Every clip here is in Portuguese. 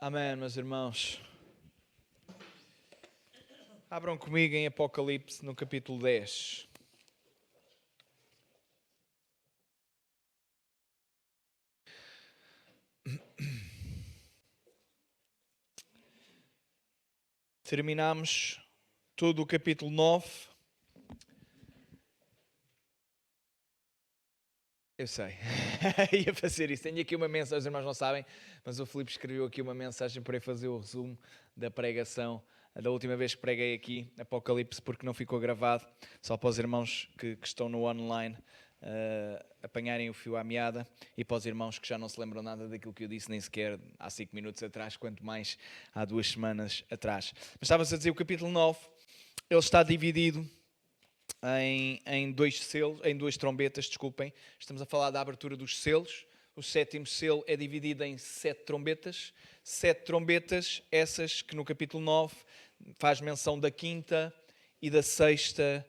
Amém, meus irmãos. Abram comigo em Apocalipse, no capítulo 10. Terminamos todo o capítulo 9. Eu sei, ia fazer isso. Tenho aqui uma mensagem, os irmãos não sabem, mas o Filipe escreveu aqui uma mensagem para fazer o resumo da pregação da última vez que preguei aqui, Apocalipse, porque não ficou gravado, só para os irmãos que estão no online apanharem o fio à meada, e para os irmãos que já não se lembram nada daquilo que eu disse, nem sequer há 5 minutos atrás, quanto mais há 2 semanas atrás. Mas estava-se a dizer, o capítulo 9, ele está dividido em 2 selos, em 2 trombetas, desculpem. Estamos a falar da abertura dos selos. O 7º selo é dividido em 7 trombetas. 7 trombetas, essas que no capítulo 9 faz menção da 5ª e da 6ª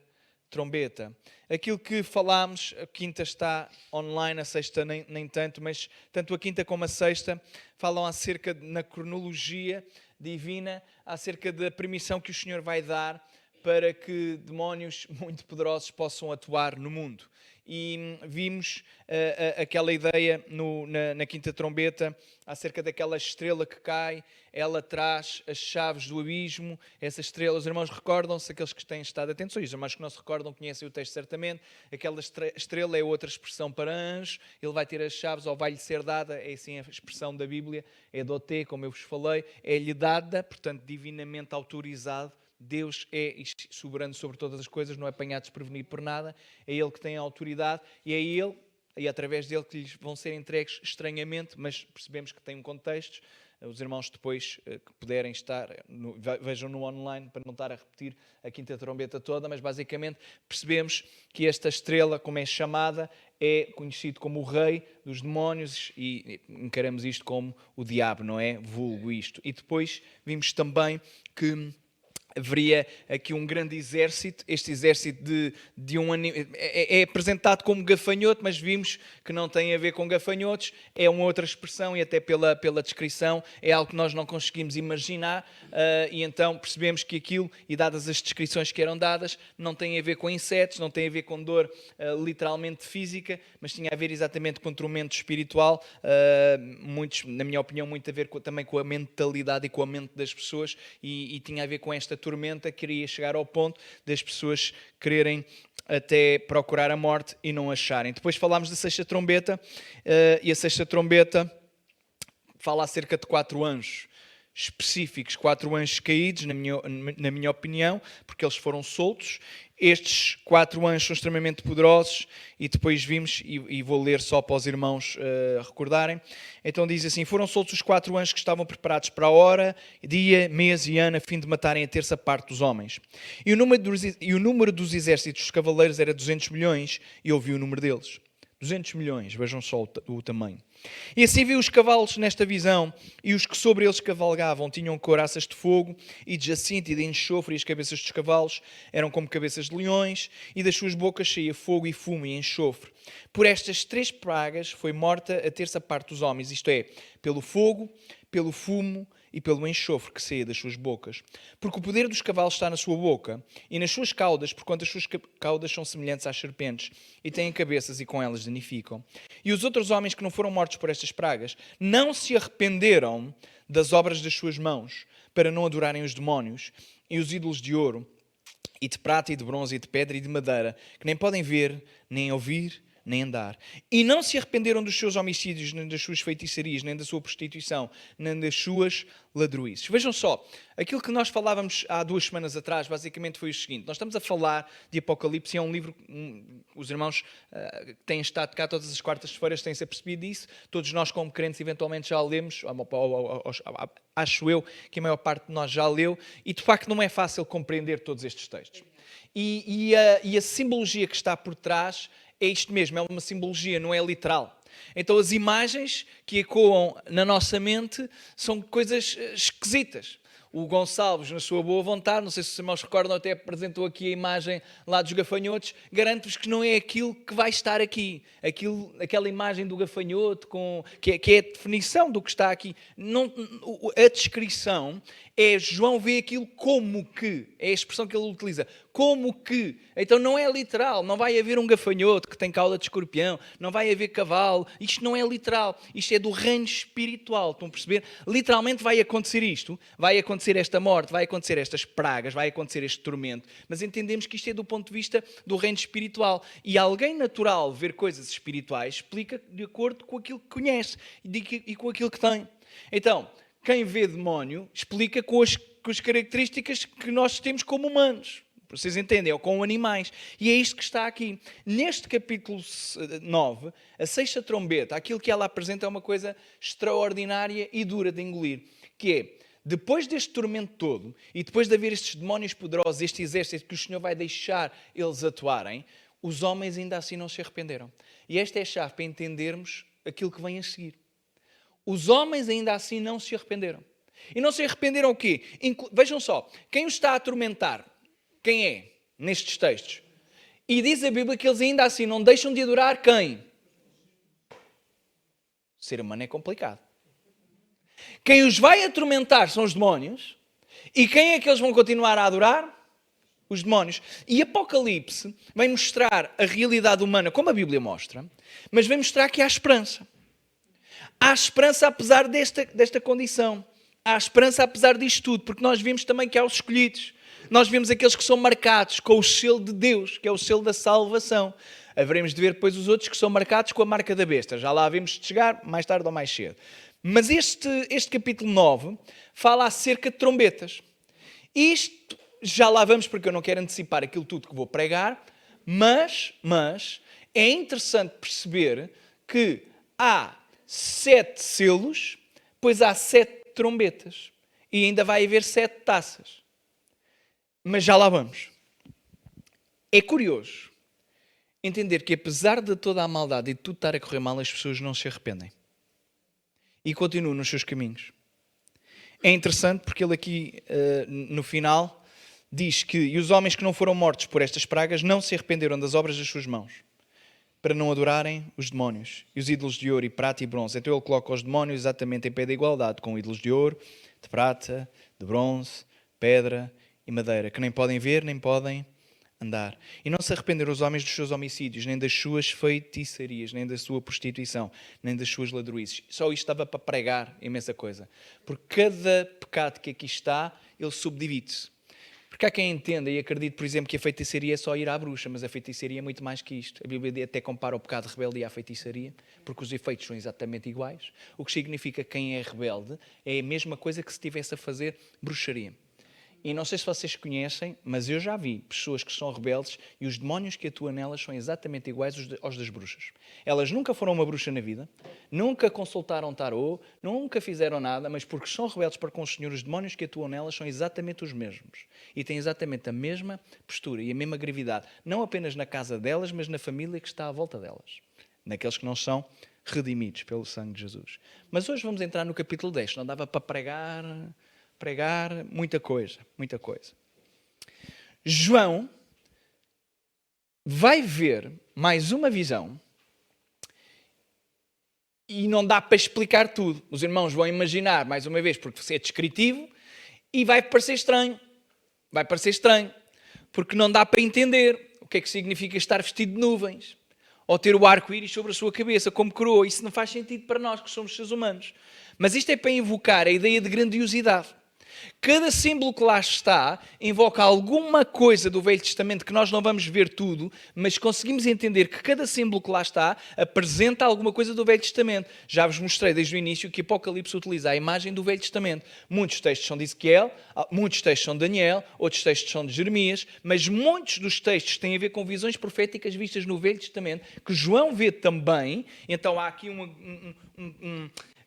trombeta. Aquilo que falámos, a 5ª está online, a 6ª nem tanto, mas tanto a 5ª como a 6ª falam acerca, na cronologia divina, acerca da permissão que o Senhor vai dar para que demónios muito poderosos possam atuar no mundo. E vimos aquela ideia na 5ª trombeta, acerca daquela estrela que cai, ela traz as chaves do abismo. Essa estrela, os irmãos recordam-se, aqueles que têm estado atentos, os irmãos que não se recordam conhecem o texto certamente. Aquela estrela é outra expressão para anjo, ele vai ter as chaves, ou vai-lhe ser dada, é assim a expressão da Bíblia, é doté, como eu vos falei, é-lhe dada, portanto divinamente autorizado. Deus é soberano sobre todas as coisas, não é apanhado desprevenido por nada, é Ele que tem a autoridade e é Ele, e através dele, que lhes vão ser entregues estranhamente, mas percebemos que tem um contexto. Os irmãos depois que puderem estar, vejam no online para não estar a repetir a 5ª trombeta toda, mas basicamente percebemos que esta estrela, como é chamada, é conhecido como o rei dos demónios e encaramos isto como o diabo, não é? Vulgo isto. E depois vimos também que haveria aqui um grande exército. Este exército de um é apresentado como gafanhoto, mas vimos que não tem a ver com gafanhotos, é uma outra expressão e até pela descrição é algo que nós não conseguimos imaginar, e então percebemos que aquilo, e dadas as descrições que eram dadas, não tem a ver com insetos, não tem a ver com dor literalmente física, mas tinha a ver exatamente com tormento espiritual, muitos, na minha opinião, muito a ver também com a mentalidade e com a mente das pessoas, e tinha a ver com esta tormenta que queria chegar ao ponto das pessoas quererem até procurar a morte e não acharem. Depois falámos da 6ª trombeta, e a 6ª trombeta fala acerca de 4 anjos específicos, 4 anjos caídos, na minha opinião, porque eles foram soltos. Estes 4 anjos são extremamente poderosos, e depois vimos, e vou ler só para os irmãos recordarem. Então diz assim: foram soltos os 4 anjos que estavam preparados para a hora, dia, mês e ano, a fim de matarem a 1/3 parte dos homens. E o número dos exércitos dos cavaleiros era 200 milhões, e ouvi o número deles. 200 milhões, vejam só o tamanho. E assim vi os cavalos nesta visão, e os que sobre eles cavalgavam tinham couraças de fogo e de jacinto e de enxofre, e as cabeças dos cavalos eram como cabeças de leões, e das suas bocas saía fogo e fumo e enxofre. Por estas 3 pragas foi morta a 1/3 parte dos homens, isto é, pelo fogo, pelo fumo e pelo enxofre que saía das suas bocas. Porque o poder dos cavalos está na sua boca e nas suas caudas, porquanto as suas caudas são semelhantes às serpentes e têm cabeças e com elas danificam. E os outros homens que não foram mortos por estas pragas não se arrependeram das obras das suas mãos, para não adorarem os demónios e os ídolos de ouro e de prata e de bronze e de pedra e de madeira, que nem podem ver, nem ouvir, nem andar. E não se arrependeram dos seus homicídios, nem das suas feitiçarias, nem da sua prostituição, nem das suas ladruíces. Vejam só, aquilo que nós falávamos há 2 semanas atrás, basicamente foi o seguinte: nós estamos a falar de Apocalipse, e é um livro, os irmãos que têm estado cá todas as quartas-feiras têm-se apercebido disso, todos nós como crentes eventualmente já lemos, acho eu que a maior parte de nós já leu, e de facto não é fácil compreender todos estes textos. E a simbologia que está por trás é isto mesmo, é uma simbologia, não é literal. Então as imagens que ecoam na nossa mente são coisas esquisitas. o Gonçalves, na sua boa vontade, não sei se os irmãos recordam, até apresentou aqui a imagem lá dos gafanhotos, garanto-vos que não é aquilo que vai estar aqui. Aquela imagem do gafanhoto, que é a definição do que está aqui. Não, a descrição é João vê aquilo como que, é a expressão que ele utiliza, como que. Então não é literal, não vai haver um gafanhoto que tem cauda de escorpião, não vai haver cavalo, isto não é literal, isto é do reino espiritual, estão a perceber? Literalmente vai acontecer isto, vai acontecer esta morte, vai acontecer estas pragas, vai acontecer este tormento, mas entendemos que isto é do ponto de vista do reino espiritual. E alguém natural ver coisas espirituais explica de acordo com aquilo que conhece e com aquilo que tem. Então, quem vê demónio explica com as características que nós temos como humanos. Vocês entendem? Ou com animais. E é isto que está aqui. Neste capítulo 9, a sexta trombeta, aquilo que ela apresenta é uma coisa extraordinária e dura de engolir. Que é, depois deste tormento todo, e depois de haver estes demónios poderosos, este exército que o Senhor vai deixar eles atuarem, os homens ainda assim não se arrependeram. E esta é a chave para entendermos aquilo que vem a seguir. Os homens ainda assim não se arrependeram. E não se arrependeram o quê? Vejam só, quem os está a atormentar, quem é nestes textos? E diz a Bíblia que eles ainda assim não deixam de adorar quem? O ser humano é complicado. Quem os vai atormentar são os demónios. E quem é que eles vão continuar a adorar? Os demónios. E Apocalipse vai mostrar a realidade humana, como a Bíblia mostra, mas vai mostrar que há esperança. Há esperança apesar desta condição. Há esperança apesar disto tudo, porque nós vimos também que há os escolhidos. Nós vemos aqueles que são marcados com o selo de Deus, que é o selo da salvação. Haveremos de ver depois os outros que são marcados com a marca da besta. Já lá havemos de chegar, mais tarde ou mais cedo. Mas este capítulo 9 fala acerca de trombetas. Isto, já lá vamos, porque eu não quero antecipar aquilo tudo que vou pregar, mas é interessante perceber que há 7 selos, pois há 7 trombetas. E ainda vai haver 7 taças. Mas já lá vamos. É curioso entender que apesar de toda a maldade e de tudo estar a correr mal, as pessoas não se arrependem. E continuam nos seus caminhos. É interessante porque ele aqui, no final, diz que e os homens que não foram mortos por estas pragas não se arrependeram das obras das suas mãos, para não adorarem os demónios e os ídolos de ouro e prata e bronze. Então ele coloca os demónios exatamente em pé de igualdade com ídolos de ouro, de prata, de bronze, pedra e madeira, que nem podem ver, nem podem andar. E não se arrependeram os homens dos seus homicídios, nem das suas feitiçarias, nem da sua prostituição, nem das suas ladruíces. Só isto estava para pregar imensa coisa. Porque cada pecado que aqui está, ele subdivide-se. Porque há quem entenda e acredite, por exemplo, que a feitiçaria é só ir à bruxa, mas a feitiçaria é muito mais que isto. A Bíblia até compara o pecado de rebeldia à feitiçaria, porque os efeitos são exatamente iguais. O que significa que quem é rebelde é a mesma coisa que se estivesse a fazer bruxaria. E não sei se vocês conhecem, mas eu já vi pessoas que são rebeldes e os demónios que atuam nelas são exatamente iguais aos das bruxas. Elas nunca foram uma bruxa na vida, nunca consultaram tarô, nunca fizeram nada, mas porque são rebeldes para com o Senhor, os demónios que atuam nelas são exatamente os mesmos. E têm exatamente a mesma postura e a mesma gravidade. Não apenas na casa delas, mas na família que está à volta delas. Naqueles que não são redimidos pelo sangue de Jesus. Mas hoje vamos entrar no capítulo 10. Não dava para pregar muita coisa. João vai ver mais uma visão e não dá para explicar tudo. Os irmãos vão imaginar, mais uma vez, porque é descritivo e vai parecer estranho. Porque não dá para entender o que é que significa estar vestido de nuvens ou ter o arco-íris sobre a sua cabeça como coroa. Isso não faz sentido para nós que somos seres humanos. Mas isto é para invocar a ideia de grandiosidade. Cada símbolo que lá está invoca alguma coisa do Velho Testamento que nós não vamos ver tudo, mas conseguimos entender que cada símbolo que lá está apresenta alguma coisa do Velho Testamento. Já vos mostrei desde o início que Apocalipse utiliza a imagem do Velho Testamento. Muitos textos são de Ezequiel, muitos textos são de Daniel, outros textos são de Jeremias, mas muitos dos textos têm a ver com visões proféticas vistas no Velho Testamento, que João vê também. Então há aqui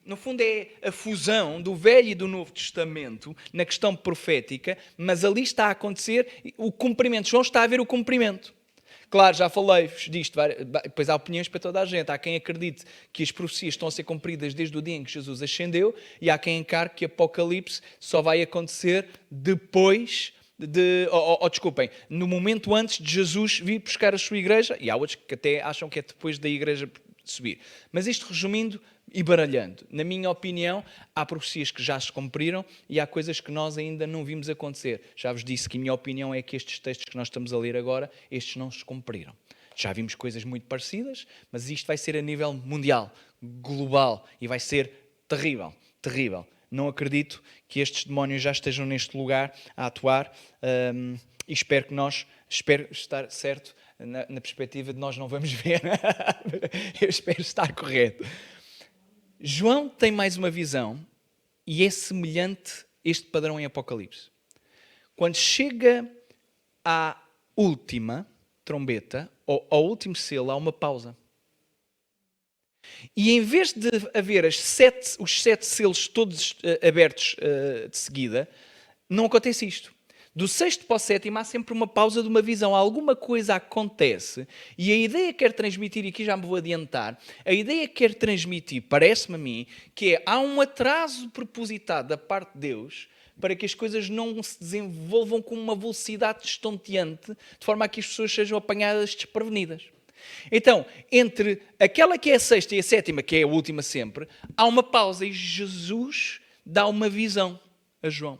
no fundo é a fusão do Velho e do Novo Testamento na questão profética, mas ali está a acontecer o cumprimento. João está a ver o cumprimento. Claro, já falei-vos disto, depois há opiniões para toda a gente. Há quem acredite que as profecias estão a ser cumpridas desde o dia em que Jesus ascendeu e há quem encare que Apocalipse só vai acontecer depois desculpem, no momento antes de Jesus vir buscar a sua igreja, e há outros que até acham que é depois da igreja subir. Mas isto resumindo e baralhando, na minha opinião, há profecias que já se cumpriram e há coisas que nós ainda não vimos acontecer. Já vos disse que a minha opinião é que estes textos que nós estamos a ler agora, estes não se cumpriram. Já vimos coisas muito parecidas, mas isto vai ser a nível mundial, global, e vai ser terrível, terrível. Não acredito que estes demónios já estejam neste lugar a atuar e espero estar certo na perspectiva de nós não vamos ver. Eu espero estar correto. João tem mais uma visão e é semelhante a este padrão em Apocalipse. Quando chega à última trombeta, ou ao último selo, há uma pausa. E em vez de haver os 7 selos todos abertos de seguida, não acontece isto. Do 6º para o 7º há sempre uma pausa de uma visão. Alguma coisa acontece e a ideia que quer transmitir, e aqui já me vou adiantar, a ideia que quer transmitir, parece-me a mim, que há um atraso propositado da parte de Deus para que as coisas não se desenvolvam com uma velocidade estonteante, de forma a que as pessoas sejam apanhadas desprevenidas. Então, entre aquela que é a 6ª e a 7ª, que é a última sempre, há uma pausa e Jesus dá uma visão a João.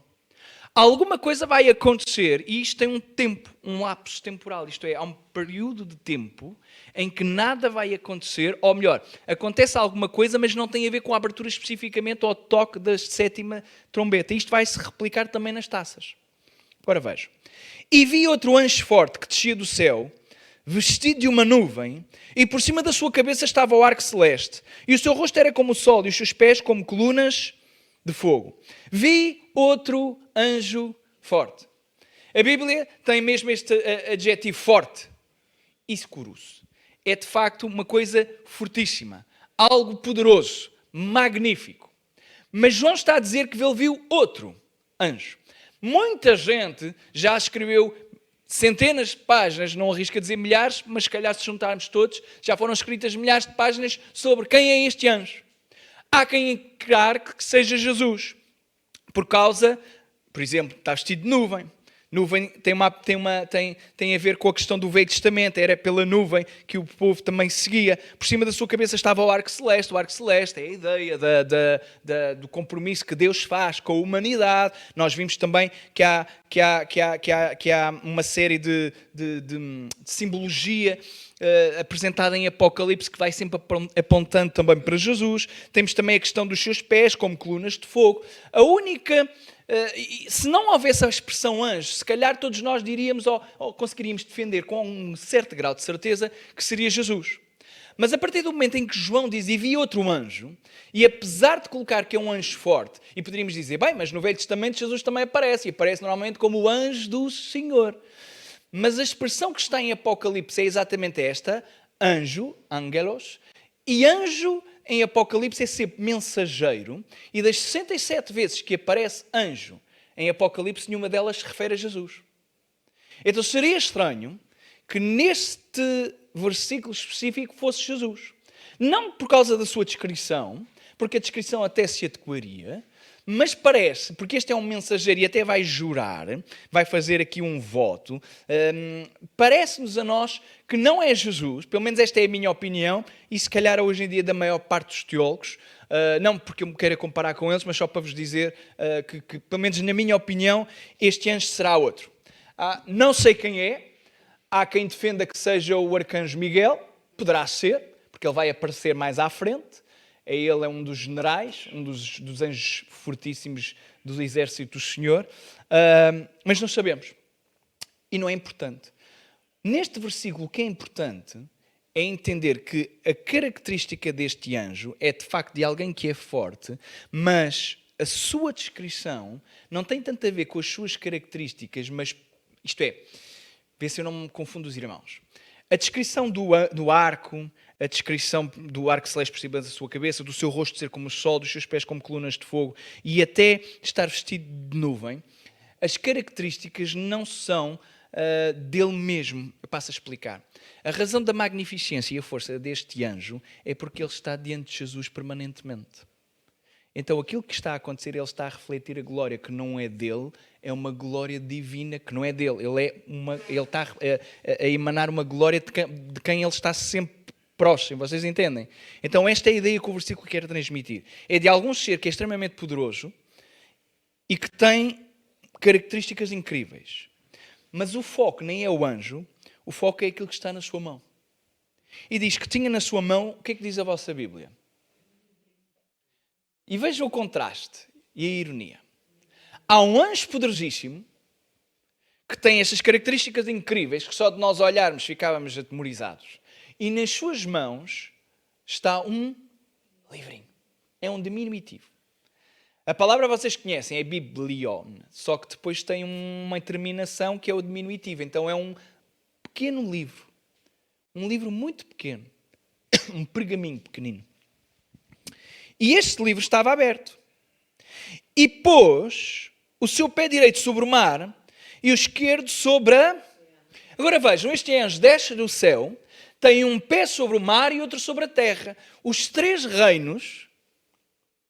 Alguma coisa vai acontecer e isto tem um tempo, um lapso temporal, isto é, há um período de tempo em que nada vai acontecer, ou melhor, acontece alguma coisa, mas não tem a ver com a abertura especificamente ao toque da 7ª trombeta. Isto vai se replicar também nas taças. Agora vejo. E vi outro anjo forte que descia do céu, vestido de uma nuvem, e por cima da sua cabeça estava o arco celeste, e o seu rosto era como o sol, e os seus pés como colunas de fogo. Vi outro anjo forte. A Bíblia tem mesmo este adjetivo forte. Iscuros. É de facto uma coisa fortíssima. Algo poderoso. Magnífico. Mas João está a dizer que ele viu outro anjo. Muita gente já escreveu centenas de páginas, não arrisca dizer milhares, mas se calhar se juntarmos todos, já foram escritas milhares de páginas sobre quem é este anjo. Há quem encarar que seja Jesus. Por causa, por exemplo, está vestido de nuvem. Nuvem tem a ver com a questão do Velho Testamento. Era pela nuvem que o povo também seguia. Por cima da sua cabeça estava o arco celeste. O arco celeste é a ideia do compromisso que Deus faz com a humanidade. Nós vimos também que há uma série de simbologia apresentada em Apocalipse que vai sempre apontando também para Jesus. Temos também a questão dos seus pés como colunas de fogo. A única... se não houvesse a expressão anjo, se calhar todos nós diríamos ou conseguiríamos defender com um certo grau de certeza que seria Jesus. Mas a partir do momento em que João diz e vi outro anjo, e apesar de colocar que é um anjo forte, e poderíamos dizer, bem, mas no Velho Testamento Jesus também aparece, e aparece normalmente como o anjo do Senhor. Mas a expressão que está em Apocalipse é exatamente esta, anjo, angelos, e anjo em Apocalipse é sempre mensageiro, e das 67 vezes que aparece anjo em Apocalipse, nenhuma delas se refere a Jesus. Então seria estranho que neste versículo específico fosse Jesus. Não por causa da sua descrição, porque a descrição até se adequaria, mas parece, porque este é um mensageiro e até vai jurar, vai fazer aqui um voto, parece-nos a nós que não é Jesus, pelo menos esta é a minha opinião, e se calhar hoje em dia da maior parte dos teólogos, não porque eu me queira comparar com eles, mas só para vos dizer que pelo menos na minha opinião, este anjo será outro. Não sei quem é, há quem defenda que seja o arcanjo Miguel, poderá ser, porque ele vai aparecer mais à frente. Ele é um dos generais, um dos anjos fortíssimos do exército do Senhor, mas não sabemos. E não é importante. Neste versículo, o que é importante é entender que a característica deste anjo é de facto de alguém que é forte, mas a sua descrição não tem tanto a ver com as suas características, mas, isto é, vê se eu não me confundo os irmãos. A descrição do arco, a descrição do arco celeste por cima da sua cabeça, do seu rosto ser como o sol, dos seus pés como colunas de fogo e até estar vestido de nuvem, as características não são dele mesmo. Eu passo a explicar. A razão da magnificência e a força deste anjo é porque ele está diante de Jesus permanentemente. Então aquilo que está a acontecer, ele está a refletir a glória que não é dele, é uma glória divina que não é dele. Ele está a emanar uma glória de quem ele está sempre próximo, vocês entendem? Então esta é a ideia que o versículo quer transmitir. É de algum ser que é extremamente poderoso e que tem características incríveis. Mas o foco nem é o anjo, o foco é aquilo que está na sua mão. E diz que tinha na sua mão, o que é que diz a vossa Bíblia? E veja o contraste e a ironia. Há um anjo poderosíssimo que tem estas características incríveis que só de nós olharmos ficávamos atemorizados. E nas suas mãos está um livrinho. É um diminutivo. A palavra vocês conhecem é biblion, só que depois tem uma terminação que é o diminutivo. Então é um pequeno livro. Um livro muito pequeno. Um pergaminho pequenino. E este livro estava aberto. E pôs o seu pé direito sobre o mar e o esquerdo sobre a... Agora vejam, este anjo desce do céu, tem um pé sobre o mar e outro sobre a terra. Os três reinos,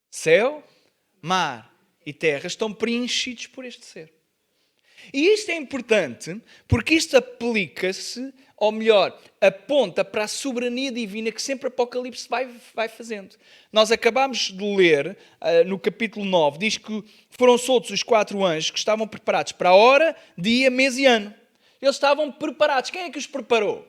céu, mar e terra, estão preenchidos por este ser. E isto é importante porque isto aplica-se, ou melhor, aponta para a soberania divina que sempre Apocalipse vai fazendo. Nós acabámos de ler no capítulo 9, diz que foram soltos os 4 anjos que estavam preparados para a hora, dia, mês e ano. Eles estavam preparados. Quem é que os preparou?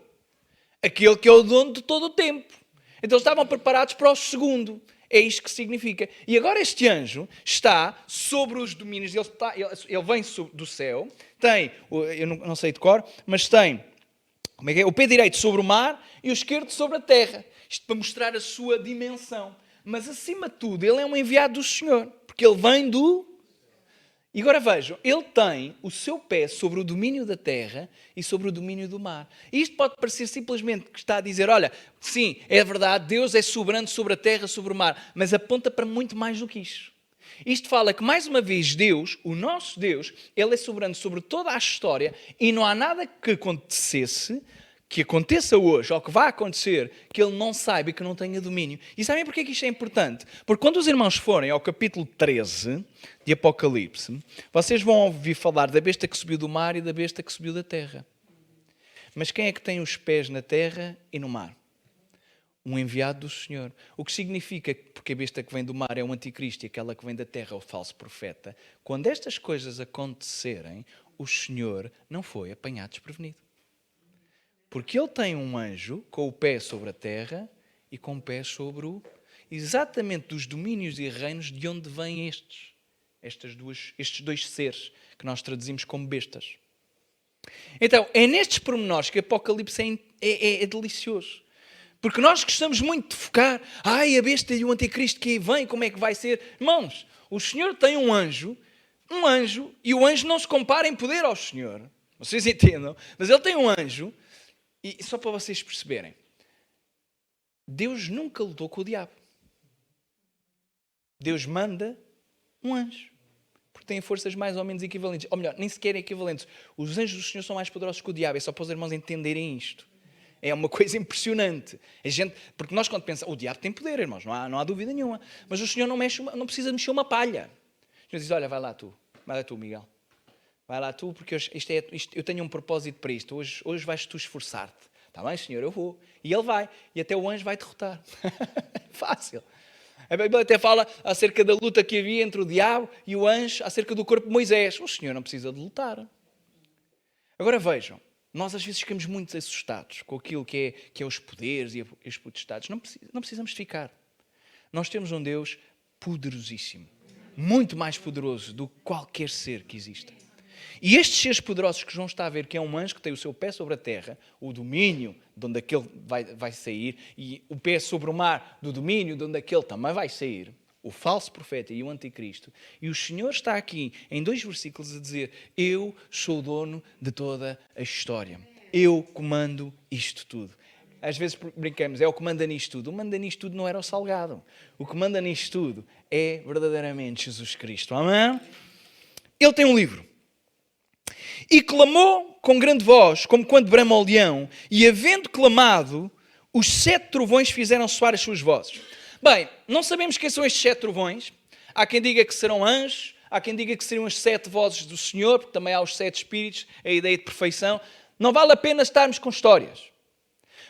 Aquele que é o dono de todo o tempo. Então eles estavam preparados para o segundo. É isto que significa. E agora este anjo está sobre os domínios. Ele vem do céu, tem, eu não sei de cor, mas tem o pé direito sobre o mar e o esquerdo sobre a terra. Isto para mostrar a sua dimensão. Mas acima de tudo, ele é um enviado do Senhor. Porque ele vem do... E agora vejam, ele tem o seu pé sobre o domínio da terra e sobre o domínio do mar. E isto pode parecer simplesmente que está a dizer, olha, sim, é verdade, Deus é soberano sobre a terra, sobre o mar, mas aponta para muito mais do que isto. Isto fala que, mais uma vez, Deus, o nosso Deus, ele é soberano sobre toda a história e não há nada que aconteça hoje, ou que vá acontecer, que ele não saiba e que não tenha domínio. E sabem porquê que isto é importante? Porque quando os irmãos forem ao capítulo 13 de Apocalipse, vocês vão ouvir falar da besta que subiu do mar e da besta que subiu da terra. Mas quem é que tem os pés na terra e no mar? Um enviado do Senhor. O que significa, porque a besta que vem do mar é o anticristo e aquela que vem da terra é o falso profeta. Quando estas coisas acontecerem, o Senhor não foi apanhado desprevenido. Porque ele tem um anjo com o pé sobre a terra e com o pé sobre exatamente dos domínios e reinos de onde vêm estes dois seres que nós traduzimos como bestas. Então, é nestes pormenores que Apocalipse é delicioso. Porque nós gostamos muito de focar, a besta e o anticristo que aí vem, como é que vai ser? Irmãos, o Senhor tem um anjo, e o anjo não se compara em poder ao Senhor. Vocês entendam? Mas ele tem um anjo. E só para vocês perceberem, Deus nunca lutou com o diabo. Deus manda um anjo, porque tem forças mais ou menos equivalentes. Ou melhor, nem sequer equivalentes. Os anjos do Senhor são mais poderosos que o diabo. É só para os irmãos entenderem isto. É uma coisa impressionante. Porque nós quando pensamos, o diabo tem poder, irmãos, não há dúvida nenhuma. Mas o Senhor não precisa mexer uma palha. O Senhor diz, olha, vai lá tu, Miguel. Vai lá tu, porque eu tenho um propósito para isto. Hoje vais tu esforçar-te. Está bem, Senhor? Eu vou. E ele vai. E até o anjo vai derrotar. Fácil. A Bíblia até fala acerca da luta que havia entre o diabo e o anjo, acerca do corpo de Moisés. O Senhor não precisa de lutar. Agora vejam. Nós às vezes ficamos muito assustados com aquilo que é os poderes e os potestades. Não precisamos de ficar. Nós temos um Deus poderosíssimo. Muito mais poderoso do que qualquer ser que exista. E estes seres poderosos que João está a ver, que é um anjo que tem o seu pé sobre a terra, o domínio de onde aquele vai sair, e o pé sobre o mar, do domínio de onde aquele também vai sair, o falso profeta e o anticristo. E o Senhor está aqui, em 2 versículos, a dizer, eu sou o dono de toda a história. Eu comando isto tudo. Às vezes brincamos, é o que manda nisto tudo. O que manda nisto tudo não era o salgado. O que manda nisto tudo é verdadeiramente Jesus Cristo. Amém? Ele tem um livro. E clamou com grande voz, como quando brama o leão, e havendo clamado, os 7 trovões fizeram soar as suas vozes. Bem, não sabemos quem são estes 7 trovões. Há quem diga que serão anjos, há quem diga que seriam as 7 vozes do Senhor, porque também há os 7 espíritos, a ideia de perfeição. Não vale a pena estarmos com histórias,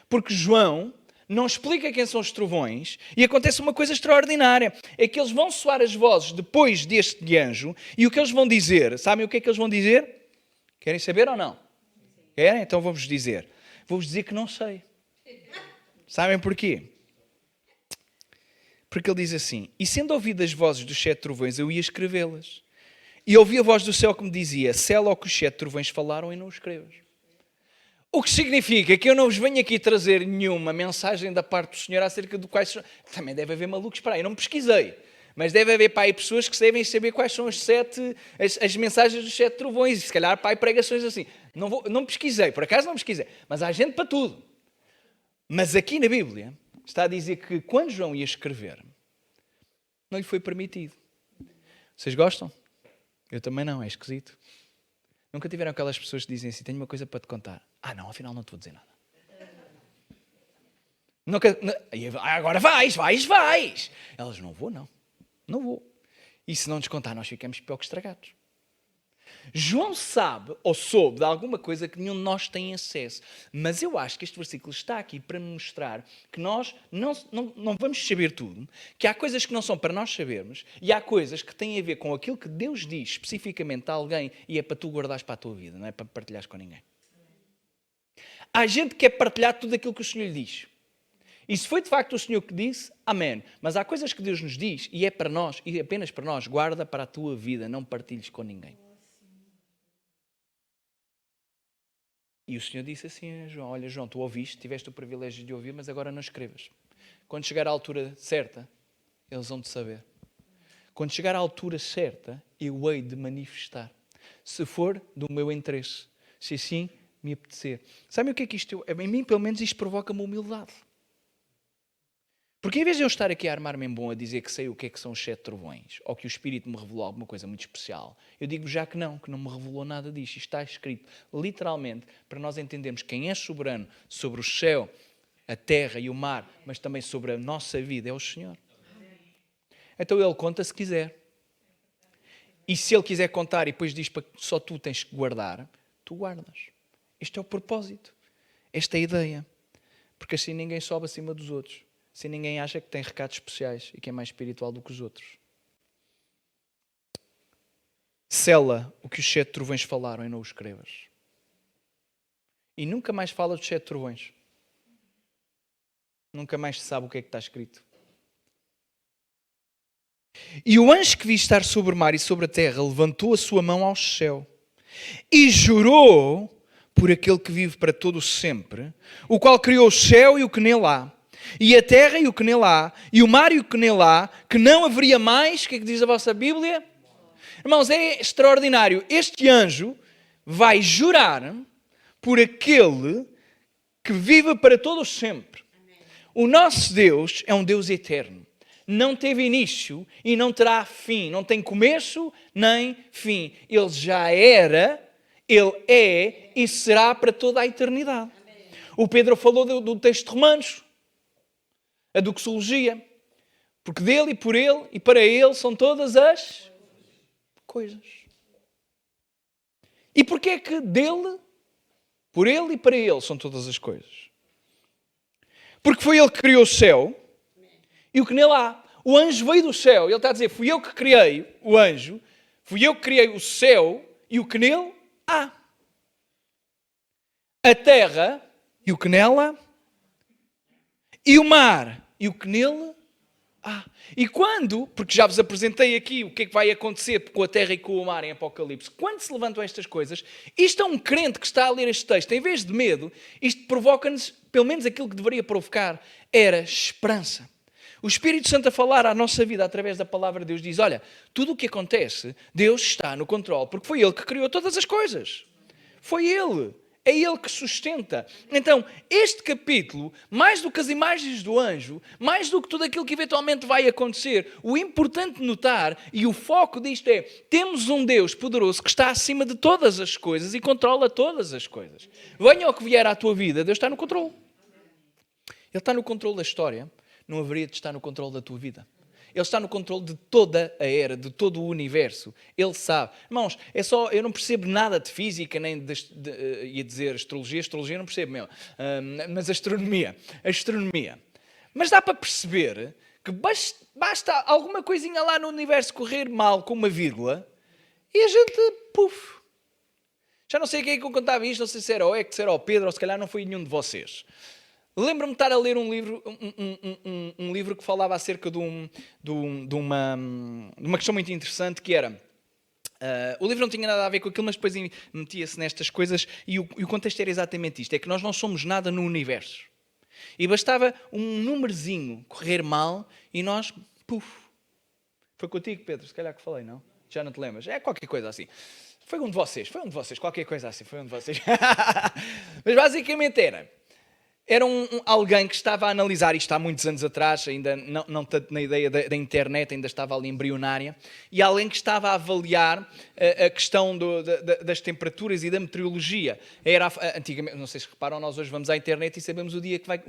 porque João não explica quem são os trovões, e acontece uma coisa extraordinária, é que eles vão soar as vozes depois deste anjo, e o que eles vão dizer, sabem o que é que eles vão dizer? Querem saber ou não? Querem? Então vou-vos dizer. Vou-vos dizer que não sei. Sabem porquê? Porque ele diz assim, e sendo ouvidas as vozes dos 7 trovões, eu ia escrevê-las. E ouvi a voz do céu que me dizia, sela o que os 7 trovões falaram e não o escrevas. O que significa que eu não vos venho aqui trazer nenhuma mensagem da parte do Senhor acerca de quais são... Também deve haver malucos para aí, eu não pesquisei. Mas deve haver para aí pessoas que devem saber quais são as mensagens dos 7 trovões. E se calhar para aí pregações assim. Não pesquisei, por acaso não pesquisei. Mas há gente para tudo. Mas aqui na Bíblia está a dizer que quando João ia escrever, não lhe foi permitido. Vocês gostam? Eu também não, é esquisito. Nunca tiveram aquelas pessoas que dizem assim, tenho uma coisa para te contar. Ah não, afinal não te vou dizer nada. Nunca, agora vais. Elas, não vou. E se não nos contar, nós ficamos pior que estragados. João sabe, ou soube, de alguma coisa que nenhum de nós tem acesso. Mas eu acho que este versículo está aqui para mostrar que nós não vamos saber tudo, que há coisas que não são para nós sabermos, e há coisas que têm a ver com aquilo que Deus diz especificamente a alguém, e é para tu guardares para a tua vida, não é para partilhares com ninguém. Há gente que quer partilhar tudo aquilo que o Senhor lhe diz. E se foi de facto o Senhor que disse, amém. Mas há coisas que Deus nos diz, e é para nós, e apenas para nós, guarda para a tua vida, não partilhes com ninguém. E o Senhor disse assim a João, olha João, tu ouviste, tiveste o privilégio de ouvir, mas agora não escrevas. Quando chegar à altura certa, eles vão te saber. Quando chegar à altura certa, eu hei de manifestar. Se for do meu interesse, se assim me apetecer. Sabem o que é que isto? A mim, pelo menos, isto provoca-me humildade. Porque em vez de eu estar aqui a armar-me em bom a dizer que sei o que é que são os 7 trovões, ou que o Espírito me revelou alguma coisa muito especial, eu digo já que não me revelou nada disto. Isto está escrito literalmente para nós entendermos quem é soberano sobre o céu, a terra e o mar, mas também sobre a nossa vida, é o Senhor. Então Ele conta se quiser. E se Ele quiser contar e depois diz para que só tu tens que guardar, tu guardas. Este é o propósito. Esta é a ideia. Porque assim ninguém sobe acima dos outros. Assim ninguém acha que tem recados especiais e que é mais espiritual do que os outros. Sela o que os 7 trovões falaram e não o escrevas. E nunca mais fala dos 7 trovões. Nunca mais se sabe o que é que está escrito. E o anjo que vi estar sobre o mar e sobre a terra levantou a sua mão ao céu e jurou por aquele que vive para todo o sempre, o qual criou o céu e o que nele há, e a terra e o que nele há, e o mar e o que nele há, que não haveria mais. O que é que diz a vossa Bíblia? Irmãos, é extraordinário. Este anjo vai jurar por aquele que vive para todo o sempre. O nosso Deus é um Deus eterno. Não teve início e não terá fim. Não tem começo nem fim. Ele já era, Ele é e será para toda a eternidade. O Pedro falou do texto de Romanos, a doxologia. Porque dele e por ele e para ele são todas as coisas. E porquê é que dele, por ele e para ele são todas as coisas? Porque foi ele que criou o céu e o que nele há. O anjo veio do céu. Ele está a dizer, fui eu que criei o anjo, fui eu que criei o céu e o que nele há. A terra e o que nela, e o mar e o que nele há. E quando, porque já vos apresentei aqui o que é que vai acontecer com a terra e com o mar em Apocalipse, quando se levantam estas coisas, isto é um crente que está a ler este texto, em vez de medo, isto provoca-nos, pelo menos aquilo que deveria provocar, era esperança. O Espírito Santo a falar à nossa vida através da palavra de Deus diz, olha, tudo o que acontece, Deus está no controle, porque foi Ele que criou todas as coisas. Foi Ele. É Ele que sustenta. Então, este capítulo, mais do que as imagens do anjo, mais do que tudo aquilo que eventualmente vai acontecer, o importante notar, e o foco disto é, temos um Deus poderoso que está acima de todas as coisas e controla todas as coisas. Venha o que vier à tua vida, Deus está no controle. Ele está no controle da história, não haveria de estar no controle da tua vida. Ele está no controle de toda a era, de todo o universo. Ele sabe. Irmãos, eu não percebo nada de física, nem ia dizer astrologia eu não percebo mesmo. Mas astronomia. Mas dá para perceber que basta alguma coisinha lá no universo correr mal com uma vírgula e a gente, puf. Já não sei quem é que eu contava isto, não sei se era o Hector, se era o Pedro, ou se calhar não foi nenhum de vocês. Lembro-me de estar a ler um livro, um livro que falava acerca de uma questão muito interessante, que era... o livro não tinha nada a ver com aquilo, mas depois metia-se nestas coisas e o contexto era exatamente isto, é que nós não somos nada no universo. E bastava um númerozinho correr mal e nós, puf. Foi contigo, Pedro, se calhar que falei, não? Já não te lembras? É qualquer coisa assim. Foi um de vocês, qualquer coisa assim, foi um de vocês. Mas basicamente era alguém que estava a analisar, isto há muitos anos atrás, ainda não tanto na ideia da internet, ainda estava ali embrionária, e alguém que estava a avaliar a questão das temperaturas e da meteorologia. Antigamente, não sei se reparam, nós hoje vamos à internet e sabemos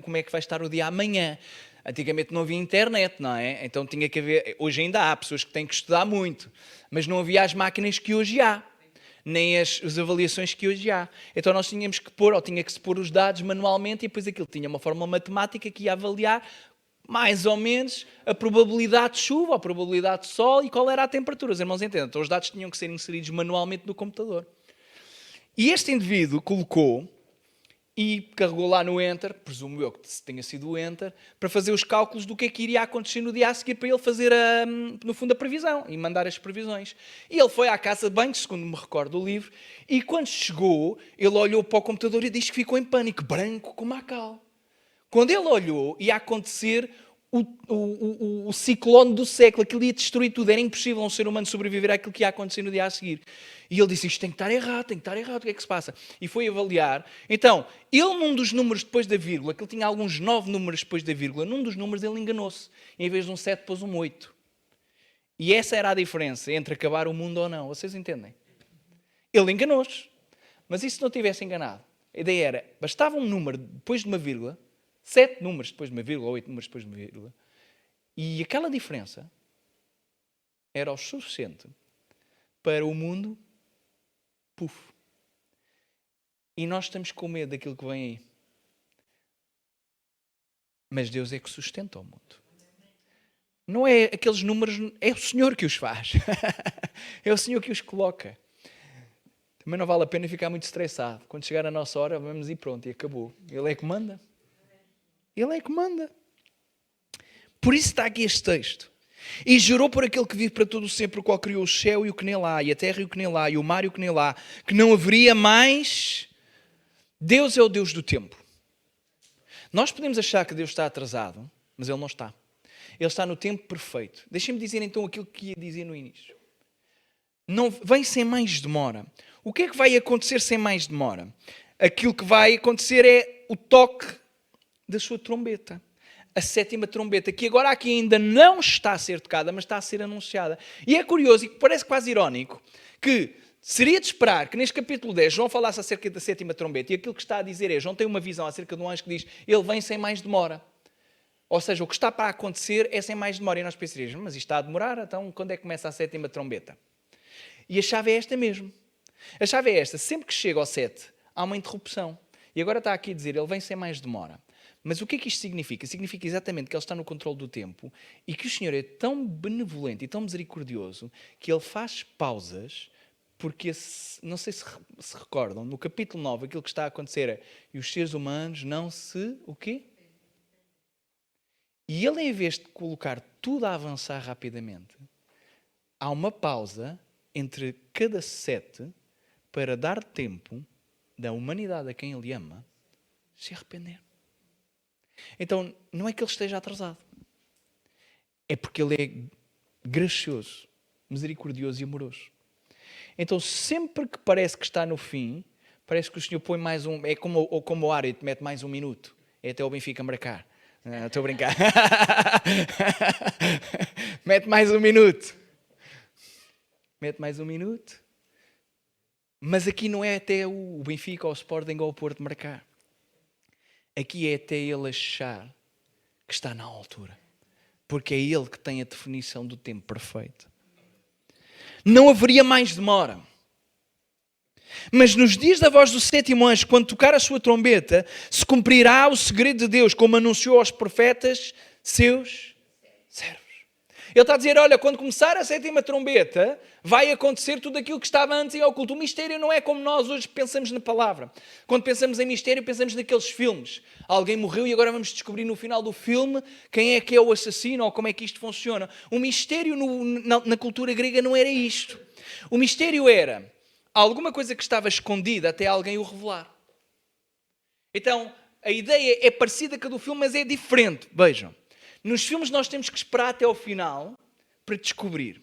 como é que vai estar o dia amanhã. Antigamente não havia internet, não é? Então tinha que haver... Hoje ainda há pessoas que têm que estudar muito, mas não havia as máquinas que hoje há. Nem as avaliações que hoje há. Então nós tínhamos que pôr, ou tinha que se pôr os dados manualmente, e depois aquilo tinha uma fórmula matemática que ia avaliar mais ou menos a probabilidade de chuva, a probabilidade de sol e qual era a temperatura. Os irmãos entendem? Então os dados tinham que ser inseridos manualmente no computador. E este indivíduo colocou e carregou lá no Enter, presumo eu que tenha sido o Enter, para fazer os cálculos do que é que iria acontecer no dia a seguir, para ele fazer, no fundo, a previsão e mandar as previsões. E ele foi à casa de banho, segundo me recordo do livro, e quando chegou, ele olhou para o computador e disse que ficou em pânico, branco como a cal. Quando ele olhou, ia acontecer o ciclone do século, aquilo ia destruir tudo, era impossível um ser humano sobreviver àquilo que ia acontecer no dia a seguir. E ele disse, isto tem que estar errado, o que é que se passa? E foi avaliar. Então, ele num dos números depois da vírgula, que ele tinha alguns 9 números depois da vírgula, num dos números ele enganou-se. Em vez de um 7 pôs um 8. E essa era a diferença entre acabar o mundo ou não. Vocês entendem? Ele enganou-se. Mas e se não tivesse enganado? A ideia era, bastava um número depois de uma vírgula, 7 números depois de uma vírgula, ou 8 números depois de uma vírgula, e aquela diferença era o suficiente para o mundo, puf. E nós estamos com medo daquilo que vem aí. Mas Deus é que sustenta o mundo. Não é aqueles números, é o Senhor que os faz. É o Senhor que os coloca. Também não vale a pena ficar muito estressado. Quando chegar a nossa hora, vamos e pronto, e acabou. Ele é que manda. Ele é que manda. Por isso está aqui este texto. E jurou por aquele que vive para todo sempre, o qual criou o céu e o que nele há, e a terra e o que nele há, e o mar e o que nele há, que não haveria mais. Deus é o Deus do tempo. Nós podemos achar que Deus está atrasado, mas Ele não está. Ele está no tempo perfeito. Deixem-me dizer então aquilo que ia dizer no início. Não vem sem mais demora. O que é que vai acontecer sem mais demora? Aquilo que vai acontecer é o toque da sua trombeta. A 7ª trombeta, que agora aqui ainda não está a ser tocada, mas está a ser anunciada. E é curioso, e parece quase irónico, que seria de esperar que neste capítulo 10 João falasse acerca da 7ª trombeta, e aquilo que está a dizer é, João tem uma visão acerca de um anjo que diz, ele vem sem mais demora. Ou seja, o que está para acontecer é sem mais demora. E nós pensaríamos, mas isto está a demorar, então quando é que começa a 7ª trombeta? E a chave é esta mesmo. A chave é esta, sempre que chega ao 7, há uma interrupção. E agora está aqui a dizer, ele vem sem mais demora. Mas o que é que isto significa? Significa exatamente que Ele está no controle do tempo e que o Senhor é tão benevolente e tão misericordioso que Ele faz pausas, porque, não sei se recordam, no capítulo 9, aquilo que está a acontecer é, e os seres humanos não se... o quê? E Ele, em vez de colocar tudo a avançar rapidamente, há uma pausa entre cada 7 para dar tempo da humanidade a quem Ele ama se arrepender. Então, não é que Ele esteja atrasado. É porque Ele é gracioso, misericordioso e amoroso. Então, sempre que parece que está no fim, Parece que o senhor põe mais um... É como o árbitro, mete mais um minuto. É até o Benfica marcar. Não, estou a brincar. Mete mais um minuto. Mete mais um minuto. Mas aqui não é até o Benfica, ou o Sporting, ou o Porto marcar. Aqui é até ele achar que está na altura. Porque é ele que tem a definição do tempo perfeito. Não haveria mais demora. Mas nos dias da voz do sétimo anjo, quando tocar a sua trombeta, se cumprirá o segredo de Deus, como anunciou aos profetas seus servos. Ele está a dizer, olha, quando começar a sétima trombeta, vai acontecer tudo aquilo que estava antes em oculto. O mistério não é como nós hoje pensamos na palavra. Quando pensamos em mistério, pensamos naqueles filmes. Alguém morreu e agora vamos descobrir no final do filme quem é o assassino ou como é que isto funciona. O mistério na cultura grega não era isto. O mistério era alguma coisa que estava escondida até alguém o revelar. Então, a ideia é parecida com a do filme, mas é diferente. Vejam. Nos filmes nós temos que esperar até ao final para descobrir.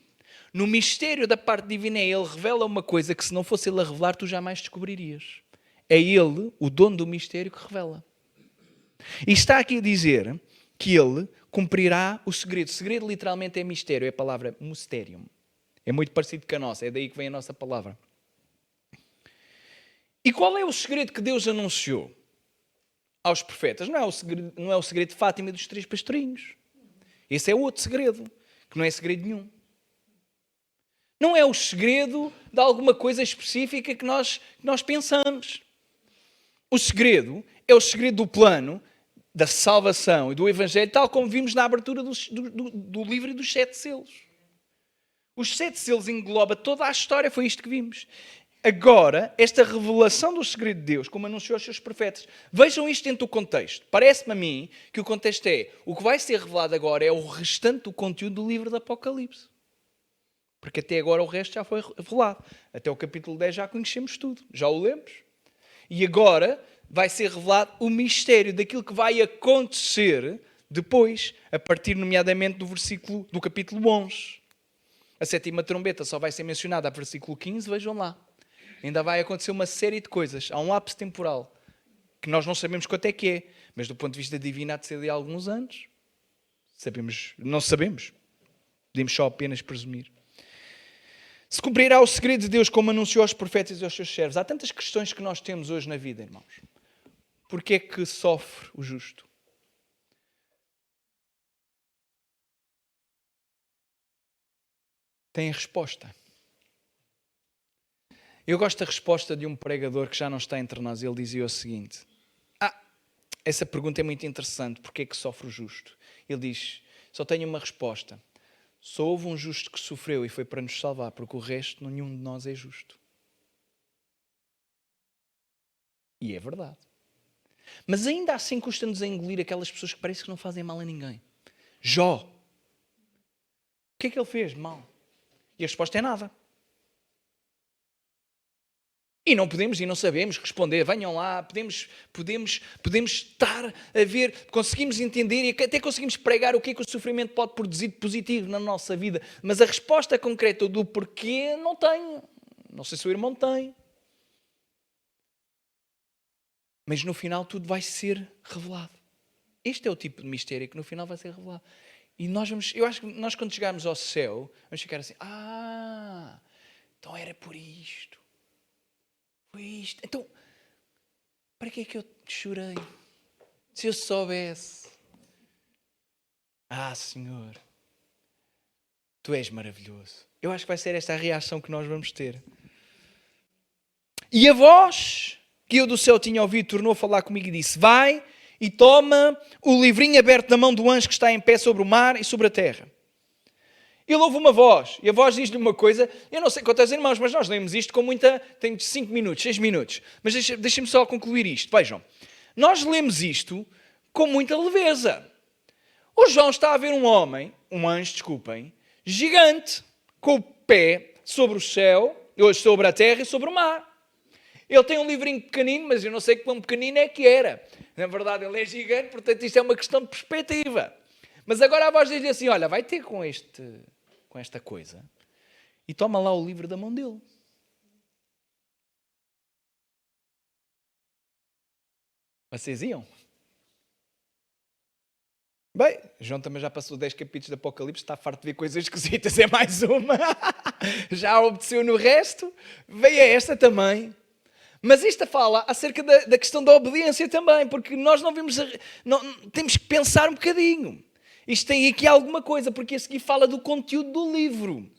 No mistério da parte divina, ele revela uma coisa que se não fosse ele a revelar, tu jamais descobririas. É ele, o dono do mistério, que revela. E está aqui a dizer que ele cumprirá o segredo. O segredo literalmente é mistério, é a palavra mysterium. É muito parecido com a nossa, é daí que vem a nossa palavra. E qual é o segredo que Deus anunciou aos profetas? Não é o segredo de Fátima e dos 3 pastorinhos. Esse é outro segredo, que não é segredo nenhum. Não é o segredo de alguma coisa específica que nós pensamos. O segredo é o segredo do plano da salvação e do Evangelho, tal como vimos na abertura do livro dos 7 selos. Os 7 selos engloba toda a história, foi isto que vimos. Agora, esta revelação do segredo de Deus, como anunciou aos seus profetas, vejam isto dentro do contexto. Parece-me a mim que o contexto é, o que vai ser revelado agora é o restante do conteúdo do livro do Apocalipse. Porque até agora o resto já foi revelado. Até o capítulo 10 já conhecemos tudo, já o lemos. E agora vai ser revelado o mistério daquilo que vai acontecer depois, a partir nomeadamente do capítulo 11. A sétima trombeta só vai ser mencionada a versículo 15, vejam lá. Ainda vai acontecer uma série de coisas. Há um lapso temporal que nós não sabemos quanto é que é, mas do ponto de vista divino há de ser de alguns anos. Não sabemos. Podemos só apenas presumir. Se cumprirá o segredo de Deus como anunciou aos profetas e aos seus servos. Há tantas questões que nós temos hoje na vida, irmãos. Porquê é que sofre o justo? Tem a resposta. Eu gosto da resposta de um pregador que já não está entre nós. Ele dizia o seguinte. Essa pergunta é muito interessante. Porquê é que sofre o justo? Ele diz, só tenho uma resposta. Só houve um justo que sofreu e foi para nos salvar, porque o resto, nenhum de nós é justo. E é verdade. Mas ainda assim custa-nos a engolir aquelas pessoas que parece que não fazem mal a ninguém. Jó. O que é que ele fez de mal? E a resposta é nada. E não podemos e não sabemos responder. Venham lá, podemos estar a ver, conseguimos entender e até conseguimos pregar o que é que o sofrimento pode produzir de positivo na nossa vida. Mas a resposta concreta do porquê não tenho. Não sei se o irmão tem. Mas no final tudo vai ser revelado. Este é o tipo de mistério que no final vai ser revelado. E eu acho que nós quando chegarmos ao céu, vamos ficar assim, então era por isto. Foi isto. Então, para que é que eu chorei? Se eu soubesse. Senhor, Tu és maravilhoso. Eu acho que vai ser esta a reação que nós vamos ter. E a voz que eu do céu tinha ouvido tornou a falar comigo e disse, vai e toma o livrinho aberto na mão do anjo que está em pé sobre o mar e sobre a terra. Ele ouve uma voz, e a voz diz-lhe uma coisa, eu não sei quantos irmãos, mas nós lemos isto com tem 5 minutos, 6 minutos. Mas deixem-me só concluir isto. Vejam, nós lemos isto com muita leveza. O João está a ver um anjo, gigante, com o pé sobre o céu, sobre a terra e sobre o mar. Ele tem um livrinho pequenino, mas eu não sei quão pequenino é que era. Na verdade, ele é gigante, portanto isto é uma questão de perspectiva. Mas agora a voz diz-lhe assim, olha, vai ter com esta coisa e toma lá o livro da mão dele. Vocês iam? Bem, João também já passou 10 capítulos de Apocalipse, está farto de ver coisas esquisitas, é mais uma. Já obedeceu no resto, veio a esta também. Mas isto fala acerca da questão da obediência também, porque nós não vimos, temos que pensar um bocadinho. Isto tem aqui alguma coisa, porque a seguir fala do conteúdo do livro.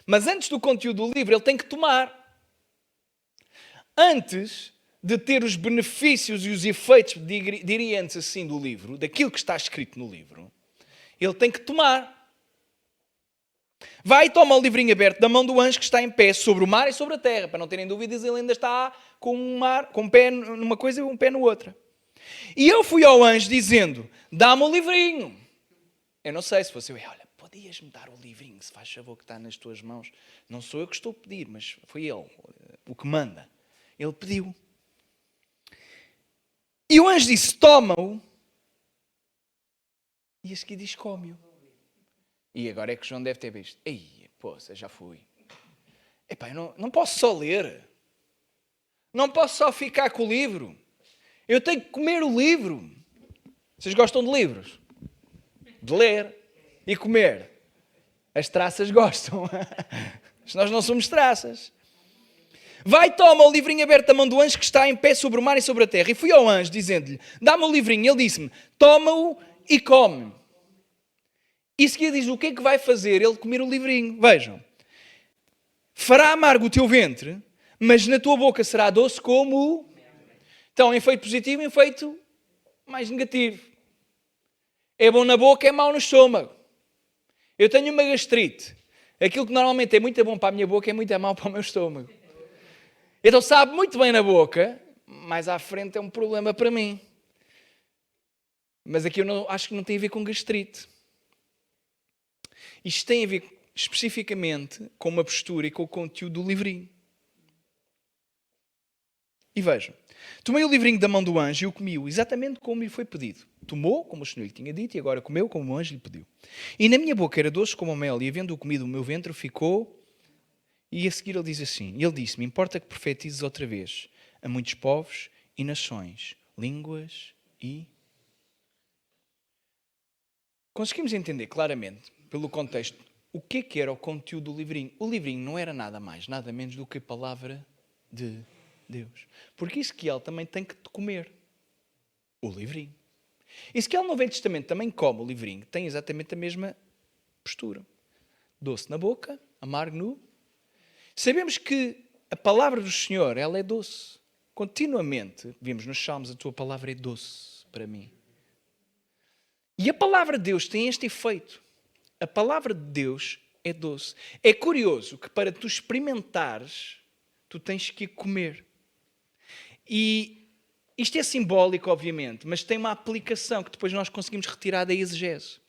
Mas antes do conteúdo do livro, ele tem que tomar. Antes de ter os benefícios e os efeitos, diríamos assim, do livro, daquilo que está escrito no livro, ele tem que tomar. Vai e toma o livrinho aberto da mão do anjo que está em pé sobre o mar e sobre a terra. Para não terem dúvidas, ele ainda está com um pé numa coisa e um pé na outra. E eu fui ao anjo dizendo, dá-me o livrinho. Eu não sei se fosse eu. Olha, podias-me dar o livrinho, se faz favor, que está nas tuas mãos. Não sou eu que estou a pedir, mas foi ele o que manda. Ele pediu. E o anjo disse, toma-o. E a seguir diz, come-o. E agora é que João deve ter visto. Ei, poça, já fui. Epá, eu não posso só ler. Não posso só ficar com o livro. Eu tenho que comer o livro. Vocês gostam de livros? De ler e comer. As traças gostam. Nós não somos traças. Vai, toma o livrinho aberto da mão do anjo que está em pé sobre o mar e sobre a terra. E fui ao anjo dizendo-lhe, dá-me o livrinho. Ele disse-me, toma-o e come. E seguida diz, o que é que vai fazer ele comer o livrinho? Vejam. Fará amargo o teu ventre, mas na tua boca será doce como... Então, efeito positivo e efeito mais negativo. É bom na boca, é mau no estômago. Eu tenho uma gastrite. Aquilo que normalmente é muito bom para a minha boca é muito mau para o meu estômago. Então sabe muito bem na boca, mas à frente é um problema para mim. Mas aqui eu acho que não tem a ver com gastrite. Isto tem a ver especificamente com uma postura e com o conteúdo do livrinho. E vejam, tomei o livrinho da mão do anjo e o comi exatamente como lhe foi pedido. Tomou, como o Senhor lhe tinha dito, e agora comeu como o anjo lhe pediu. E na minha boca era doce como o mel, e havendo-o comido, o meu ventre ficou... E a seguir ele diz assim, ele disse-me, importa que profetizes outra vez a muitos povos e nações, línguas e... Conseguimos entender claramente, pelo contexto, o que era o conteúdo do livrinho. O livrinho não era nada mais, nada menos do que a palavra de Deus. Porque Ezequiel também tem que comer o livrinho. Ezequiel no Velho Testamento também come o livrinho, tem exatamente a mesma postura. Doce na boca, amargo no... Sabemos que a palavra do Senhor, ela é doce. Continuamente, vimos nos Salmos, a tua palavra é doce para mim. E a palavra de Deus tem este efeito. A palavra de Deus é doce. É curioso que para tu experimentares, tu tens que comer. E isto é simbólico, obviamente, mas tem uma aplicação que depois nós conseguimos retirar da exegese.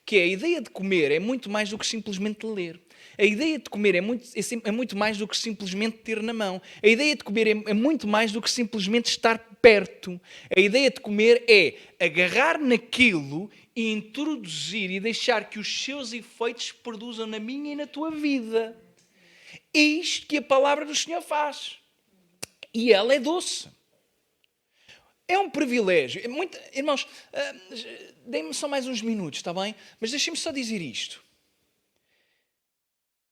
Que é a ideia de comer é muito mais do que simplesmente ler. A ideia de comer é muito mais do que simplesmente ter na mão. A ideia de comer é muito mais do que simplesmente estar perto. A ideia de comer é agarrar naquilo e introduzir e deixar que os seus efeitos se produzam na minha e na tua vida. É isto que a palavra do Senhor faz. E ela é doce. É um privilégio. Irmãos, deem-me só mais uns minutos, está bem? Mas deixem-me só dizer isto.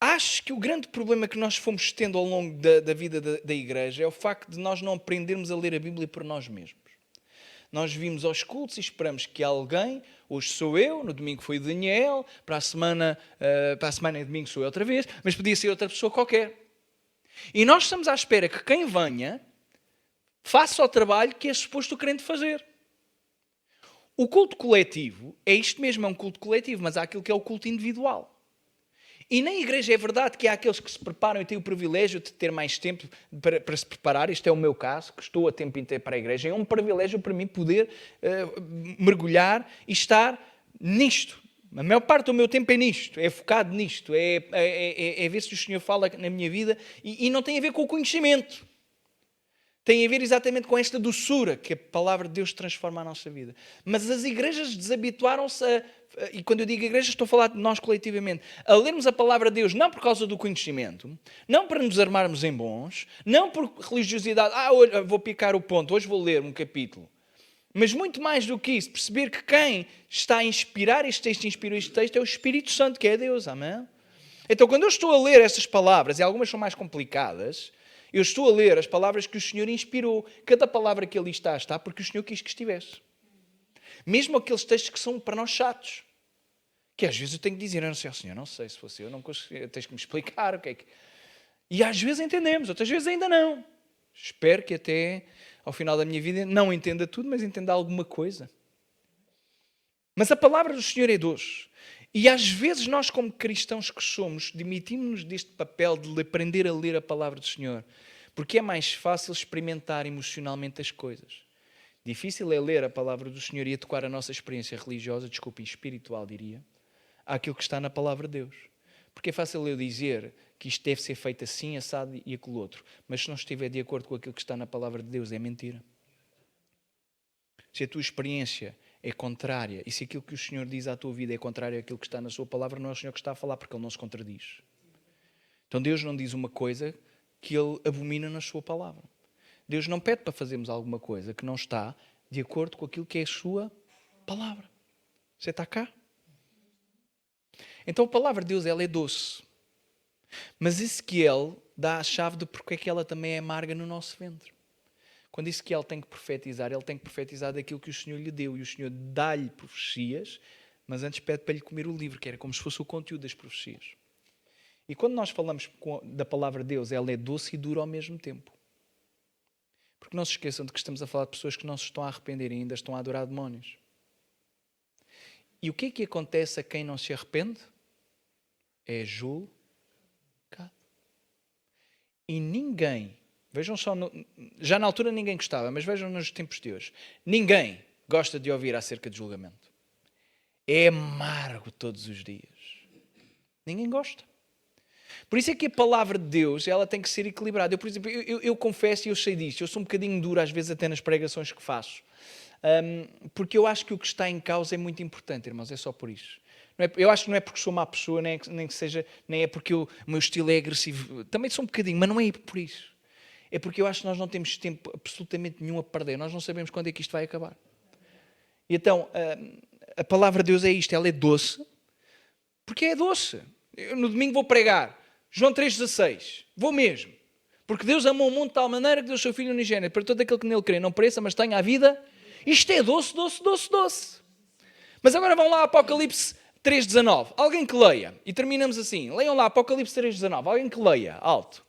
Acho que o grande problema que nós fomos tendo ao longo da vida da igreja é o facto de nós não aprendermos a ler a Bíblia por nós mesmos. Nós vimos aos cultos e esperamos que alguém, hoje sou eu, no domingo foi o Daniel, para a semana e domingo sou eu outra vez, mas podia ser outra pessoa qualquer. E nós estamos à espera que quem venha faça o trabalho que é suposto o crente fazer. O culto coletivo é isto mesmo, é um culto coletivo, mas há aquilo que é o culto individual. E na igreja é verdade que há aqueles que se preparam e têm o privilégio de ter mais tempo para se preparar. Isto é o meu caso, que estou a tempo inteiro para a igreja. É um privilégio para mim poder mergulhar e estar nisto. A maior parte do meu tempo é nisto, é focado nisto, é ver se o Senhor fala na minha vida e não tem a ver com o conhecimento. Tem a ver exatamente com esta doçura que a palavra de Deus transforma a nossa vida. Mas as igrejas desabituaram-se e quando eu digo igrejas estou a falar de nós coletivamente, a lermos a palavra de Deus não por causa do conhecimento, não para nos armarmos em bons, não por religiosidade, hoje vou picar o ponto, hoje vou ler um capítulo. Mas muito mais do que isso, perceber que quem está a inspirar este texto, inspirou este texto, é o Espírito Santo, que é Deus, amém? Então quando eu estou a ler estas palavras, e algumas são mais complicadas, eu estou a ler as palavras que o Senhor inspirou. Cada palavra que ali está porque o Senhor quis que estivesse. Mesmo aqueles textos que são para nós chatos. Que às vezes eu tenho que dizer, eu não sei, Senhor, não sei se fosse eu, não consigo, tens que me explicar o que é que... E às vezes entendemos, outras vezes ainda não. Espero que até ao final da minha vida não entenda tudo, mas entenda alguma coisa. Mas a palavra do Senhor é doce. E às vezes nós, como cristãos que somos, demitimos-nos deste papel de aprender a ler a palavra do Senhor. Porque é mais fácil experimentar emocionalmente as coisas. Difícil é ler a palavra do Senhor e adequar a nossa experiência religiosa, espiritual, diria, àquilo que está na palavra de Deus. Porque é fácil eu dizer que isto deve ser feito assim, assado e aquilo outro. Mas se não estiver de acordo com aquilo que está na palavra de Deus, é mentira. Se a tua experiência é contrária, e se aquilo que o Senhor diz à tua vida é contrário àquilo que está na sua palavra, não é o Senhor que está a falar, porque Ele não se contradiz. Então Deus não diz uma coisa que Ele abomina na sua palavra. Deus não pede para fazermos alguma coisa que não está de acordo com aquilo que é a sua palavra. Você está cá? Então a palavra de Deus, ela é doce. Mas Ezequiel dá a chave de porque é que ela também é amarga no nosso ventre. Quando Ezequiel tem que profetizar, ele tem que profetizar daquilo que o Senhor lhe deu. E o Senhor dá-lhe profecias, mas antes pede para lhe comer o livro, que era como se fosse o conteúdo das profecias. E quando nós falamos da palavra de Deus, ela é doce e dura ao mesmo tempo. Porque não se esqueçam de que estamos a falar de pessoas que não se estão a arrepender e ainda estão a adorar demónios. E o que é que acontece a quem não se arrepende? É julgado. E ninguém, vejam só, já na altura ninguém gostava, mas vejam nos tempos de hoje, ninguém gosta de ouvir acerca de julgamento. É amargo todos os dias. Ninguém gosta. Por isso é que a palavra de Deus, ela tem que ser equilibrada. Por exemplo, eu confesso e eu sei disso, eu sou um bocadinho duro às vezes até nas pregações que faço. Porque eu acho que o que está em causa é muito importante, irmãos, é só por isso. Eu acho que não é porque sou má pessoa, nem é porque o meu estilo é agressivo. Também sou um bocadinho, mas não é por isso. É porque eu acho que nós não temos tempo absolutamente nenhum a perder. Nós não sabemos quando é que isto vai acabar. E então, a palavra de Deus é isto, ela é doce. Porque é doce. Eu, no domingo vou pregar. João 3,16. Vou mesmo. Porque Deus amou o mundo de tal maneira que deu o seu Filho unigênito para todo aquele que nele crê, não pereça, mas tenha a vida. Isto é doce, doce, doce, doce. Mas agora vão lá a Apocalipse 3,19. Alguém que leia. E terminamos assim. Leiam lá Apocalipse 3,19. Alguém que leia. Alto.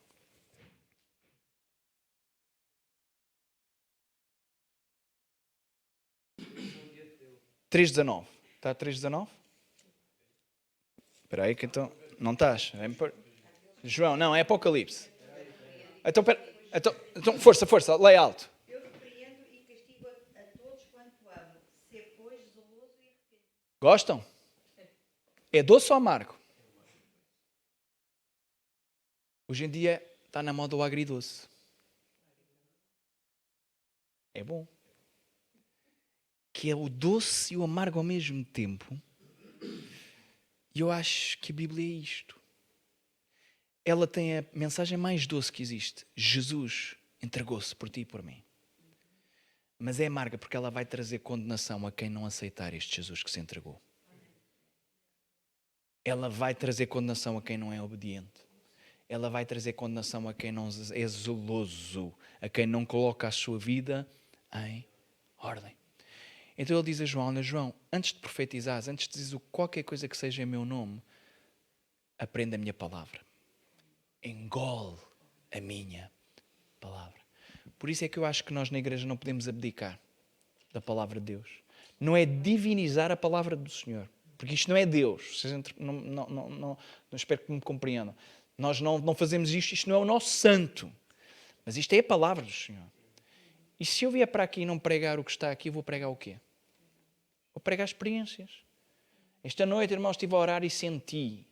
3,19. Está 3,19? Espera aí que então... Não estás? João, não, é Apocalipse. Então força, leia alto. Eu repreendo e castigo a todos quanto amo. Ser, pois, zeloso e arrependo. Gostam? É doce ou amargo? Hoje em dia está na moda o agridoce. É bom. Que é o doce e o amargo ao mesmo tempo. E eu acho que a Bíblia é isto. Ela tem a mensagem mais doce que existe. Jesus entregou-se por ti e por mim. Mas é amarga porque ela vai trazer condenação a quem não aceitar este Jesus que se entregou. Ela vai trazer condenação a quem não é obediente. Ela vai trazer condenação a quem não é zeloso, a quem não coloca a sua vida em ordem. Então ele diz a João, João, antes de profetizares, antes de dizeres qualquer coisa que seja em meu nome, aprenda a minha palavra. Engole a minha palavra. Por isso é que eu acho que nós na igreja não podemos abdicar da palavra de Deus. Não é divinizar a palavra do Senhor. Porque isto não é Deus. Não espero que me compreendam. Nós não fazemos isto não é o nosso santo. Mas isto é a palavra do Senhor. E se eu vier para aqui e não pregar o que está aqui, vou pregar o quê? Vou pregar experiências. Esta noite, irmãos, estive a orar e senti.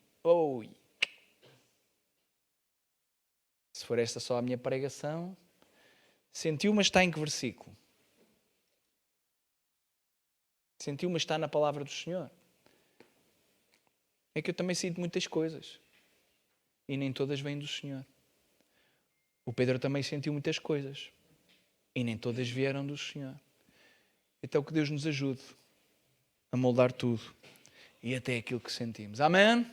Se for esta só a minha pregação, Sentiu, mas está em que versículo? Sentiu, mas está na palavra do Senhor. É que eu também sinto muitas coisas. E nem todas vêm do Senhor. O Pedro também sentiu muitas coisas. E nem todas vieram do Senhor. Então que Deus nos ajude a moldar tudo. E até aquilo que sentimos. Amém?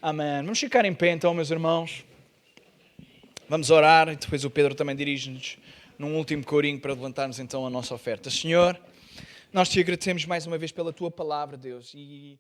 Amém. Vamos ficar em pé então, meus irmãos. Vamos orar. E depois o Pedro também dirige-nos num último corinho para levantarmos então a nossa oferta. Senhor, nós te agradecemos mais uma vez pela tua palavra, Deus. E